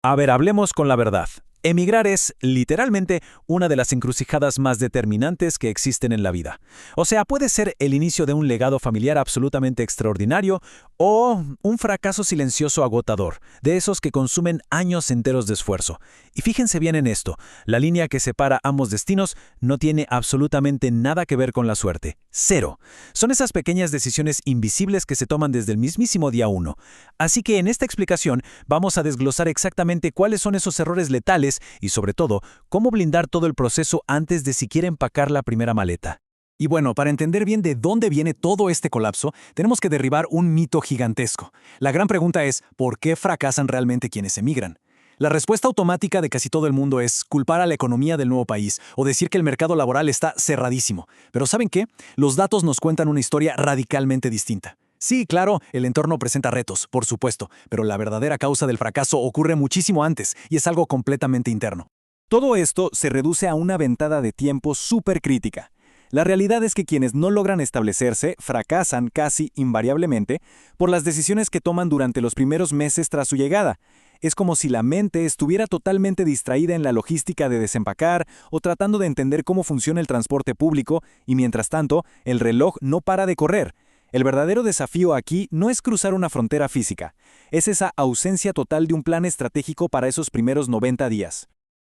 A ver, hablemos con la verdad. Emigrar es, literalmente, una de las encrucijadas más determinantes que existen en la vida. O sea, puede ser el inicio de un legado familiar absolutamente extraordinario o un fracaso silencioso agotador, de esos que consumen años enteros de esfuerzo. Y fíjense bien en esto, la línea que separa ambos destinos no tiene absolutamente nada que ver con la suerte. Cero. Son esas pequeñas decisiones invisibles que se toman desde el mismísimo día uno. Así que en esta explicación vamos a desglosar exactamente cuáles son esos errores letales y, sobre todo, cómo blindar todo el proceso antes de siquiera empacar la primera maleta. Y bueno, para entender bien de dónde viene todo este colapso, tenemos que derribar un mito gigantesco. La gran pregunta es, ¿por qué fracasan realmente quienes emigran? La respuesta automática de casi todo el mundo es culpar a la economía del nuevo país o decir que el mercado laboral está cerradísimo. Pero ¿saben qué? Los datos nos cuentan una historia radicalmente distinta. Sí, claro, el entorno presenta retos, por supuesto, pero la verdadera causa del fracaso ocurre muchísimo antes y es algo completamente interno. Todo esto se reduce a una ventada de tiempo súper crítica. La realidad es que quienes no logran establecerse fracasan casi invariablemente por las decisiones que toman durante los primeros meses tras su llegada. Es como si la mente estuviera totalmente distraída en la logística de desempacar o tratando de entender cómo funciona el transporte público y mientras tanto el reloj no para de correr. El verdadero desafío aquí no es cruzar una frontera física, es esa ausencia total de un plan estratégico para esos primeros 90 días.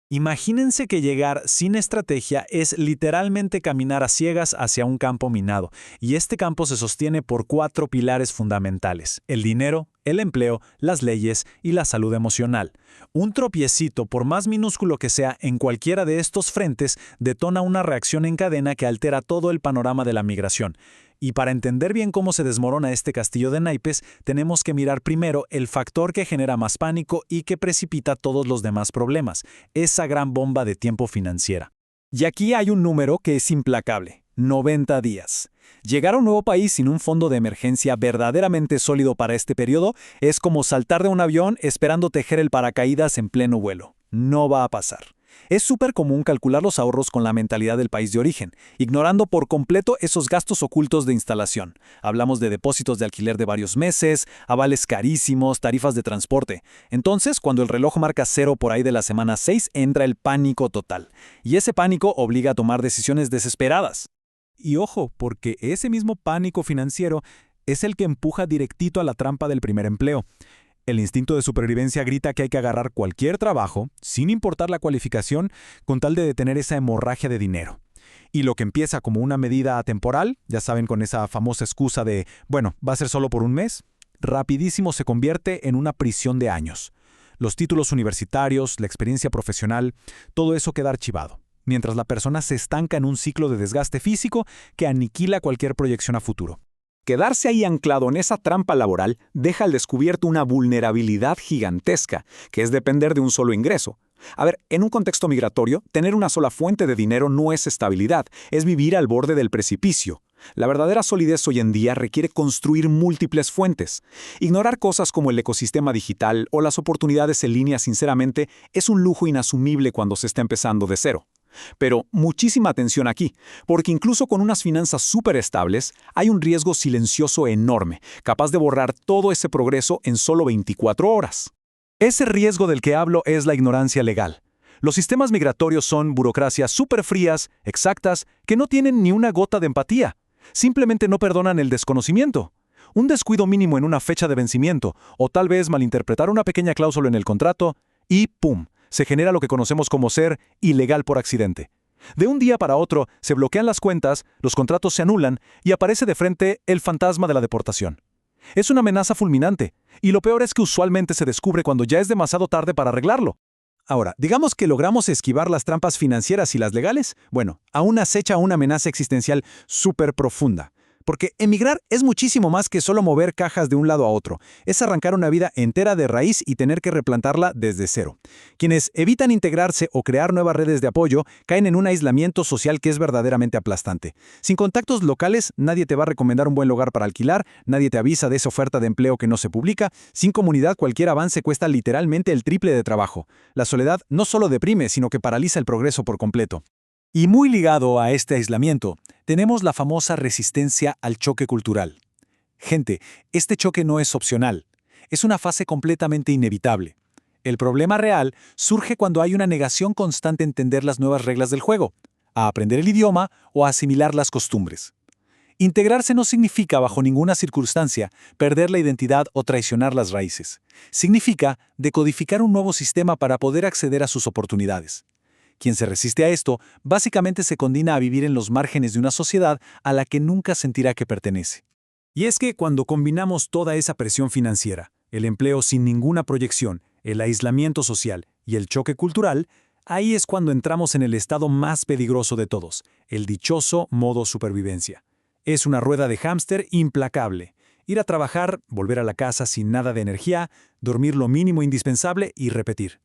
Imagínense que llegar sin estrategia es literalmente caminar a ciegas hacia un campo minado, y este campo se sostiene por 4 pilares fundamentales: el dinero, el empleo, las leyes y la salud emocional. Un tropiecito, por más minúsculo que sea, en cualquiera de estos frentes, detona una reacción en cadena que altera todo el panorama de la migración. Y para entender bien cómo se desmorona este castillo de naipes, tenemos que mirar primero el factor que genera más pánico y que precipita todos los demás problemas, esa gran bomba de tiempo financiera. Y aquí hay un número que es implacable: 90 días. Llegar a un nuevo país sin un fondo de emergencia verdaderamente sólido para este periodo es como saltar de un avión esperando tejer el paracaídas en pleno vuelo. No va a pasar. Es súper común calcular los ahorros con la mentalidad del país de origen, ignorando por completo esos gastos ocultos de instalación. Hablamos de depósitos de alquiler de varios meses, avales carísimos, tarifas de transporte. Entonces, cuando el reloj marca cero por ahí de la semana 6, entra el pánico total. Y ese pánico obliga a tomar decisiones desesperadas. Y ojo, porque ese mismo pánico financiero es el que empuja directito a la trampa del primer empleo. El instinto de supervivencia grita que hay que agarrar cualquier trabajo, sin importar la cualificación, con tal de detener esa hemorragia de dinero. Y lo que empieza como una medida atemporal, ya saben, con esa famosa excusa de, bueno, va a ser solo por un mes, rapidísimo se convierte en una prisión de años. Los títulos universitarios, la experiencia profesional, todo eso queda archivado, mientras la persona se estanca en un ciclo de desgaste físico que aniquila cualquier proyección a futuro. Quedarse ahí anclado en esa trampa laboral deja al descubierto una vulnerabilidad gigantesca, que es depender de un solo ingreso. A ver, en un contexto migratorio, tener una sola fuente de dinero no es estabilidad, es vivir al borde del precipicio. La verdadera solidez hoy en día requiere construir múltiples fuentes. Ignorar cosas como el ecosistema digital o las oportunidades en línea, sinceramente, es un lujo inasumible cuando se está empezando de cero. Pero muchísima atención aquí, porque incluso con unas finanzas súper estables, hay un riesgo silencioso enorme, capaz de borrar todo ese progreso en solo 24 horas. Ese riesgo del que hablo es la ignorancia legal. Los sistemas migratorios son burocracias súper frías, exactas, que no tienen ni una gota de empatía. Simplemente no perdonan el desconocimiento. Un descuido mínimo en una fecha de vencimiento, o tal vez malinterpretar una pequeña cláusula en el contrato, y ¡pum!, se genera lo que conocemos como ser ilegal por accidente. De un día para otro se bloquean las cuentas, los contratos se anulan y aparece de frente el fantasma de la deportación. Es una amenaza fulminante, y lo peor es que usualmente se descubre cuando ya es demasiado tarde para arreglarlo. Ahora, digamos que logramos esquivar las trampas financieras y las legales. Bueno, aún acecha una amenaza existencial súper profunda. Porque emigrar es muchísimo más que solo mover cajas de un lado a otro. Es arrancar una vida entera de raíz y tener que replantarla desde cero. Quienes evitan integrarse o crear nuevas redes de apoyo caen en un aislamiento social que es verdaderamente aplastante. Sin contactos locales, nadie te va a recomendar un buen lugar para alquilar, nadie te avisa de esa oferta de empleo que no se publica. Sin comunidad, cualquier avance cuesta literalmente el triple de trabajo. La soledad no solo deprime, sino que paraliza el progreso por completo. Y muy ligado a este aislamiento, tenemos la famosa resistencia al choque cultural. Gente, este choque no es opcional, es una fase completamente inevitable. El problema real surge cuando hay una negación constante a entender las nuevas reglas del juego, a aprender el idioma o a asimilar las costumbres. Integrarse no significa, bajo ninguna circunstancia, perder la identidad o traicionar las raíces. Significa decodificar un nuevo sistema para poder acceder a sus oportunidades. Quien se resiste a esto, básicamente se condena a vivir en los márgenes de una sociedad a la que nunca sentirá que pertenece. Y es que cuando combinamos toda esa presión financiera, el empleo sin ninguna proyección, el aislamiento social y el choque cultural, ahí es cuando entramos en el estado más peligroso de todos, el dichoso modo supervivencia. Es una rueda de hámster implacable. Ir a trabajar, volver a la casa sin nada de energía, dormir lo mínimo indispensable y repetir.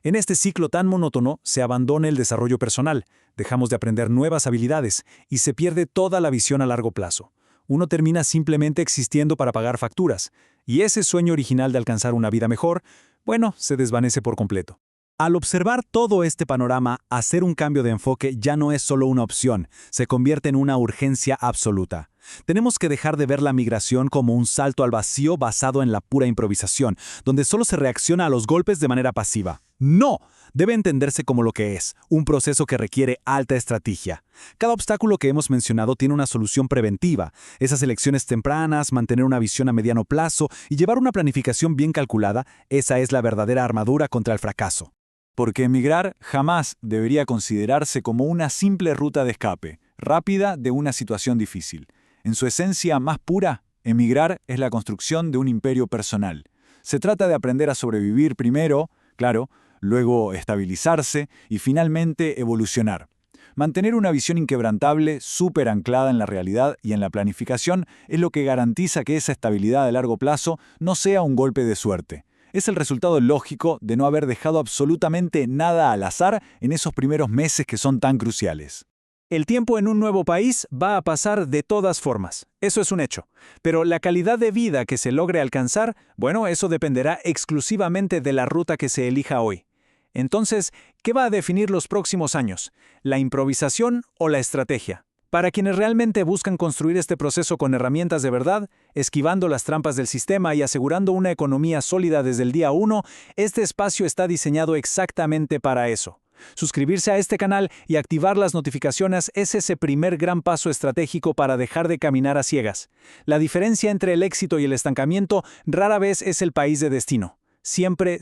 En este ciclo tan monótono se abandona el desarrollo personal, dejamos de aprender nuevas habilidades y se pierde toda la visión a largo plazo. Uno termina simplemente existiendo para pagar facturas, y ese sueño original de alcanzar una vida mejor, bueno, se desvanece por completo. Al observar todo este panorama, hacer un cambio de enfoque ya no es solo una opción, se convierte en una urgencia absoluta. Tenemos que dejar de ver la migración como un salto al vacío basado en la pura improvisación, donde solo se reacciona a los golpes de manera pasiva. No, debe entenderse como lo que es, un proceso que requiere alta estrategia. Cada obstáculo que hemos mencionado tiene una solución preventiva. Esas elecciones tempranas, mantener una visión a mediano plazo y llevar una planificación bien calculada, esa es la verdadera armadura contra el fracaso. Porque emigrar jamás debería considerarse como una simple ruta de escape, rápida de una situación difícil. En su esencia más pura, emigrar es la construcción de un imperio personal. Se trata de aprender a sobrevivir primero, claro, luego estabilizarse y finalmente evolucionar. Mantener una visión inquebrantable, súper anclada en la realidad y en la planificación, es lo que garantiza que esa estabilidad a largo plazo no sea un golpe de suerte. Es el resultado lógico de no haber dejado absolutamente nada al azar en esos primeros meses que son tan cruciales. El tiempo en un nuevo país va a pasar de todas formas, eso es un hecho. Pero la calidad de vida que se logre alcanzar, bueno, eso dependerá exclusivamente de la ruta que se elija hoy. Entonces, ¿qué va a definir los próximos años? ¿La improvisación o la estrategia? Para quienes realmente buscan construir este proceso con herramientas de verdad, esquivando las trampas del sistema y asegurando una economía sólida desde el día 1, este espacio está diseñado exactamente para eso. Suscribirse a este canal y activar las notificaciones es ese primer gran paso estratégico para dejar de caminar a ciegas. La diferencia entre el éxito y el estancamiento rara vez es el país de destino. Siempre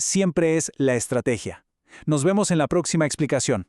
es la estrategia. Nos vemos en la próxima explicación.